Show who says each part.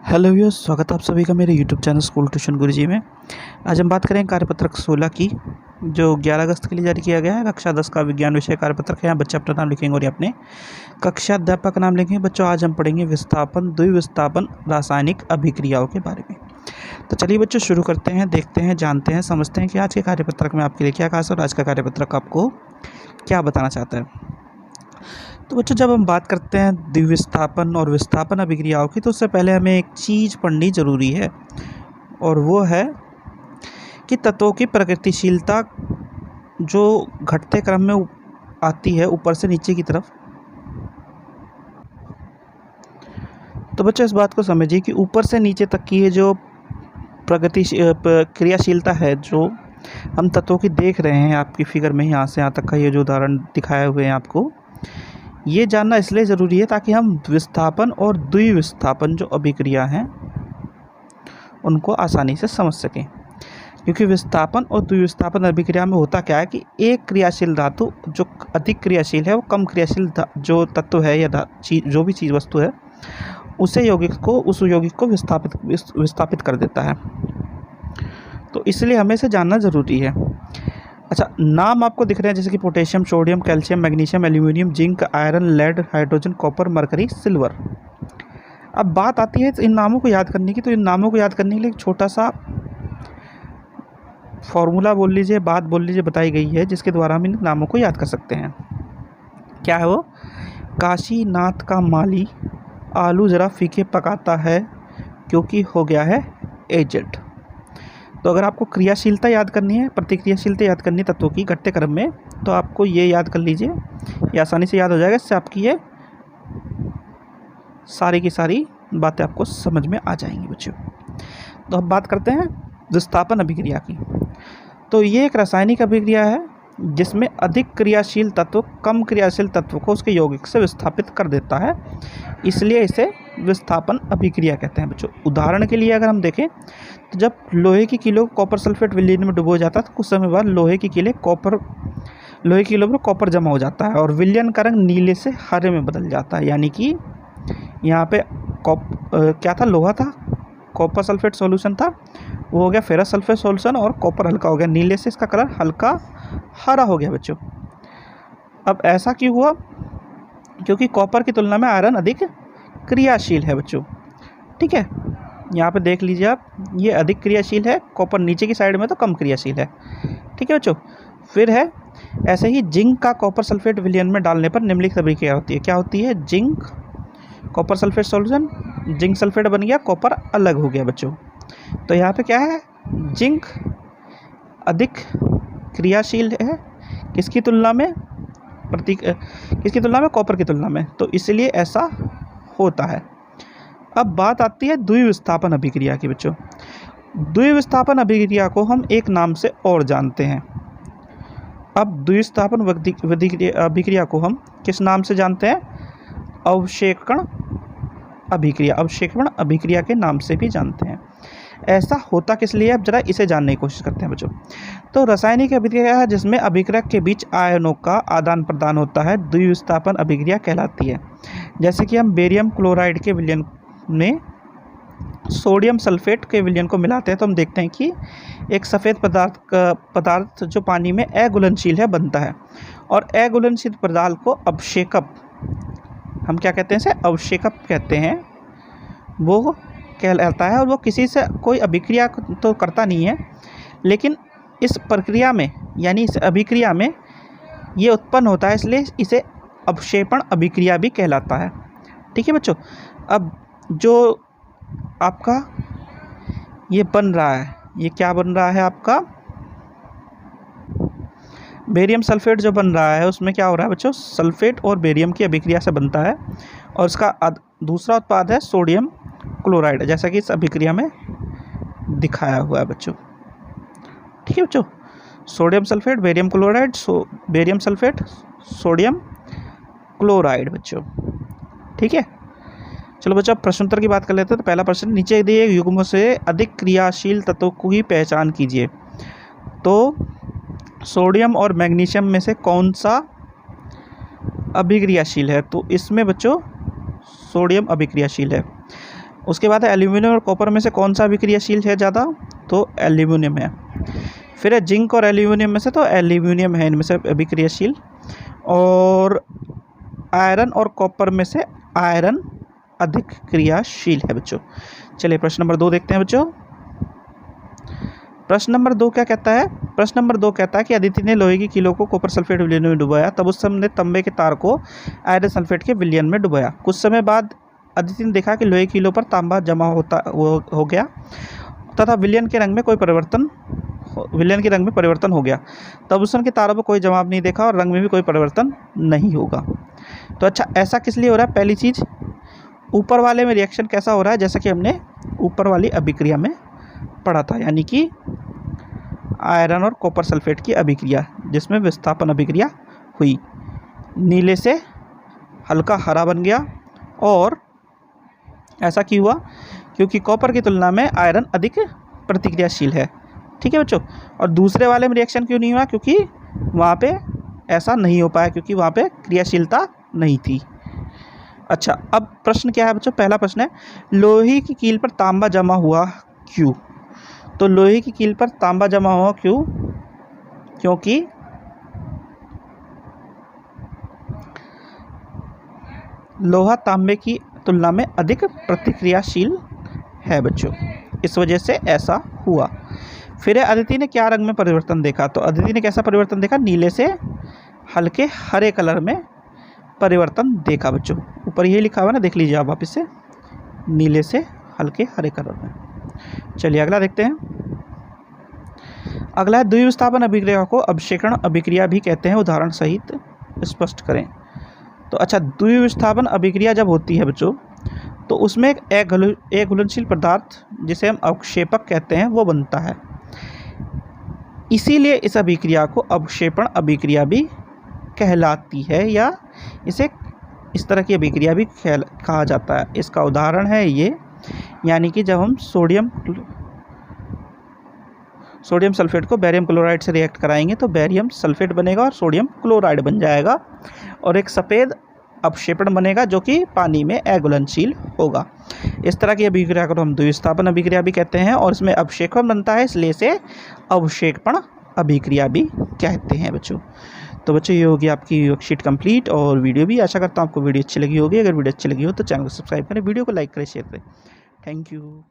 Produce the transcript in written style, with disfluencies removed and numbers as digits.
Speaker 1: Hello viewers, स्वागत है आप सभी का मेरे यूट्यूब चैनल स्कूल ट्यूशन गुरुजी में। आज हम बात करें कार्यपत्रक 16 की, जो 11 अगस्त के लिए जारी किया गया है। कक्षा 10 का विज्ञान विषय कार्यपत्रक है। यहाँ बच्चे अपना नाम लिखेंगे और ये अपने कक्षा अध्यापक का नाम लिखेंगे। बच्चों, आज हम पढ़ेंगे विस्थापन, द्विविस्थापन रासायनिक अभिक्रियाओं के बारे में। तो चलिए बच्चों, शुरू करते हैं, देखते हैं, जानते हैं, समझते हैं कि आज के कार्यपत्रक में आपके लिए क्या खास है और आज का कार्यपत्रक आपको क्या बताना चाहता है। तो बच्चों, जब हम बात करते हैं द्विविस्थापन और विस्थापन अभिक्रियाओं की, तो उससे पहले हमें एक चीज़ पढ़नी ज़रूरी है, और वो है कि तत्वों की प्रगतिशीलता जो घटते क्रम में आती है ऊपर से नीचे की तरफ। तो बच्चों, इस बात को समझिए कि ऊपर से नीचे तक की ये जो क्रियाशीलता है, जो हम तत्वों की देख रहे हैं आपकी फिगर में, यहाँ से यहाँ तक का ये जो उदाहरण दिखाए हुए हैं आपको, ये जानना इसलिए ज़रूरी है ताकि हम विस्थापन और द्विविस्थापन जो अभिक्रिया हैं उनको आसानी से समझ सकें। क्योंकि विस्थापन और द्विविस्थापन अभिक्रिया में होता क्या है कि एक क्रियाशील धातु जो अधिक क्रियाशील है, वो कम क्रियाशील जो तत्व है या जो भी चीज़ वस्तु है, उस यौगिक को विस्थापित कर देता है। तो इसलिए हमें इसे जानना ज़रूरी है। अच्छा, नाम आपको दिख रहे हैं जैसे कि potassium, sodium, calcium, magnesium, aluminium, zinc, iron, lead, hydrogen, copper, mercury, silver. अब बात आती है इन नामों को याद करने की। तो इन नामों को याद करने के लिए एक छोटा सा फॉर्मूला बोल लीजिए, बात बोल लीजिए, बताई गई है, जिसके द्वारा हम इन नामों को याद कर सकते हैं। क्या है वो? काशीनाथ का माली आलू ज़रा फीके पकाता है क्योंकि हो गया है एजेड। तो अगर आपको क्रियाशीलता याद करनी है, प्रतिक्रियाशीलता याद करनी है तत्वों की घटते क्रम में, तो आपको ये याद कर लीजिए, ये आसानी से याद हो जाएगा। इससे आपकी ये सारी की सारी बातें आपको समझ में आ जाएंगी बच्चों। तो अब बात करते हैं विस्थापन अभिक्रिया की। तो ये एक रासायनिक अभिक्रिया है जिसमें अधिक क्रियाशील तत्व कम क्रियाशील तत्व को उसके यौगिक से विस्थापित कर देता है, इसलिए इसे विस्थापन अभिक्रिया कहते हैं बच्चों। उदाहरण के लिए अगर हम देखें तो जब लोहे की किलो कॉपर सल्फेट विलयन में डुबो जाता है, तो कुछ समय बाद लोहे की किलो पर कॉपर जमा हो जाता है और विलयन का रंग नीले से हरे में बदल जाता है। यानी कि यहाँ पे क्या था? लोहा था, कॉपर सल्फेट सॉल्यूशन था, वो हो गया फेरस सल्फेट सॉल्यूशन, और कॉपर हल्का हो गया, नीले से इसका कलर हल्का हरा हो गया बच्चों। अब ऐसा क्यों हुआ? क्योंकि कॉपर की तुलना में आयरन अधिक क्रियाशील है बच्चों। ठीक है, यहाँ पे देख लीजिए आप, ये अधिक क्रियाशील है, कॉपर नीचे की साइड में तो कम क्रियाशील है। ठीक है बच्चों। फिर है ऐसे ही जिंक का कॉपर सल्फेट विलयन में डालने पर निम्नलिखित अभिक्रिया होती है। क्या होती है? Zinc copper sulphate solution, zinc sulphate बन गया, कॉपर अलग हो गया बच्चों। तो यहाँ पे क्या है? जिंक अधिक क्रियाशील है किसकी तुलना में? किसकी तुलना में? कॉपर की तुलना में। तो इसलिए ऐसा होता है। अब बात आती है द्विविस्थापन अभिक्रिया की बच्चों। द्विविस्थापन अभिक्रिया को हम एक नाम से और जानते हैं। अब द्विविस्थापन अभिक्रिया को हम किस नाम से जानते हैं? अवक्षेपण अभिक्रिया के नाम से भी जानते हैं। ऐसा होता किस लिए? अब जरा इसे जानने की कोशिश करते हैं बच्चों। तो रासायनिक अभिक्रिया है जिसमें अभिक्रमक के बीच आयनों का आदान प्रदान होता है, द्विविस्थापन अभिक्रिया कहलाती है। जैसे कि हम बेरियम क्लोराइड के विलयन में सोडियम सल्फेट के विलयन को मिलाते हैं, तो हम देखते हैं कि एक सफ़ेद पदार्थ जो पानी में अघुलनशील है बनता है, और अघुलनशील पदार्थ को अवक्षेपक, हम क्या कहते हैं? इसे अवक्षेपक कहते हैं, वो कहलाता है। और वो किसी से कोई अभिक्रिया तो करता नहीं है, लेकिन इस प्रक्रिया में, यानी इस अभिक्रिया में ये उत्पन्न होता है, इसलिए इसे अवक्षेपण अभिक्रिया भी कहलाता है। ठीक है बच्चों। अब जो आपका ये बन रहा है, ये क्या बन रहा है? आपका बेरियम सल्फेट जो बन रहा है, उसमें क्या हो रहा है बच्चों? सल्फेट और बेरियम की अभिक्रिया से बनता है, और इसका दूसरा उत्पाद है सोडियम क्लोराइड, जैसा कि इस अभिक्रिया में दिखाया हुआ है बच्चों। ठीक है बच्चों। Sodium sulphate, barium chloride, barium sulphate, sodium chloride बच्चों। ठीक है। चलो बच्चों, अब प्रश्नोत्तर की बात कर लेते हैं। तो पहला प्रश्न, नीचे दिए युग्मों से अधिक क्रियाशील तत्वों की पहचान कीजिए। तो सोडियम और मैग्नीशियम में से कौन सा अभिक्रियाशील है? तो इसमें बच्चों सोडियम अभिक्रियाशील है। उसके बाद है एल्यूमिनियम और कॉपर में से कौन सा अभिक्रियाशील है ज़्यादा, तो एल्यूमिनियम है। फिर है जिंक और एल्यूमिनियम में से, तो एल्यूमिनियम है इनमें से अभिक्रियाशील। और आयरन और कॉपर में से आयरन अधिक क्रियाशील है बच्चों। चलिए प्रश्न नंबर 2 देखते हैं बच्चों। प्रश्न नंबर 2 क्या कहता है? प्रश्न नंबर 2 कहता है कि अदिति ने लोहे की कीलों को कॉपर सल्फेट विलयन में डुबाया, तब उस समय तांबे के तार को आयरन सल्फेट के विलयन में डुबाया। कुछ समय बाद अदिति ने देखा कि लोहे की कीलों पर तांबा जमा हो गया तथा विलयन के रंग में परिवर्तन हो गया। तब उसने के तारों पर कोई जवाब नहीं देखा और रंग में भी कोई परिवर्तन नहीं होगा। तो अच्छा, ऐसा किस लिए हो रहा है? पहली चीज़, ऊपर वाले में रिएक्शन कैसा हो रहा है, जैसा कि हमने ऊपर वाली अभिक्रिया में पढ़ा था, यानी कि आयरन और कॉपर सल्फेट की अभिक्रिया जिसमें विस्थापन अभिक्रिया हुई, नीले से हल्का हरा बन गया। और ऐसा क्यों हुआ? क्योंकि कॉपर की तुलना में आयरन अधिक प्रतिक्रियाशील है। ठीक है बच्चों। और दूसरे वाले में रिएक्शन क्यों नहीं हुआ? क्योंकि वहाँ पे ऐसा नहीं हो पाया, क्योंकि वहाँ पे क्रियाशीलता नहीं थी। अच्छा, अब प्रश्न क्या है बच्चों? पहला प्रश्न है, लोहे की कील पर तांबा जमा हुआ क्यों? तो लोहे की कील पर तांबा जमा हुआ क्यों? क्योंकि लोहा तांबे की तुलना में अधिक प्रतिक्रियाशील है बच्चों, इस वजह से ऐसा हुआ। फिर अदिति ने क्या रंग में परिवर्तन देखा? तो अदिति ने कैसा परिवर्तन देखा? नीले से हल्के हरे कलर में परिवर्तन देखा बच्चों। ऊपर यही लिखा हुआ ना, देख लीजिए आप वापस से, नीले से हल्के हरे कलर में। चलिए अगला देखते हैं। अगला है, द्विविस्थापन अभिक्रिया को अवक्षेपण अभिक्रिया भी कहते हैं, उदाहरण सहित स्पष्ट करें। तो अच्छा, द्विविस्थापन अभिक्रिया जब होती है बच्चों, तो उसमें एक घुलनशील पदार्थ जिसे हम अवक्षेपक कहते हैं वो बनता है। इसीलिए इस अभिक्रिया को अवक्षेपण अभिक्रिया भी कहलाती है, या इसे इस तरह की अभिक्रिया भी कहा जाता है। इसका उदाहरण है ये, यानी कि जब हम सोडियम सल्फेट को बैरियम क्लोराइड से रिएक्ट कराएंगे तो बैरियम सल्फेट बनेगा और सोडियम क्लोराइड बन जाएगा, और एक सफ़ेद अवक्षेपण बनेगा जो कि पानी में अघुलनशील होगा। इस तरह की अभिक्रिया को हम द्विविस्थापन अभिक्रिया भी कहते हैं, और इसमें अवक्षेपण बनता है, इसलिए इसे अवक्षेपण अभिक्रिया भी कहते हैं बच्चों। तो बच्चों, ये होगी आपकी वर्कशीट कंप्लीट और वीडियो भी। आशा करता हूँ आपको वीडियो अच्छी लगी होगी। अगर वीडियो अच्छी लगी हो तो चैनल को सब्सक्राइब करें, वीडियो को लाइक करें, शेयर करें। Thank you.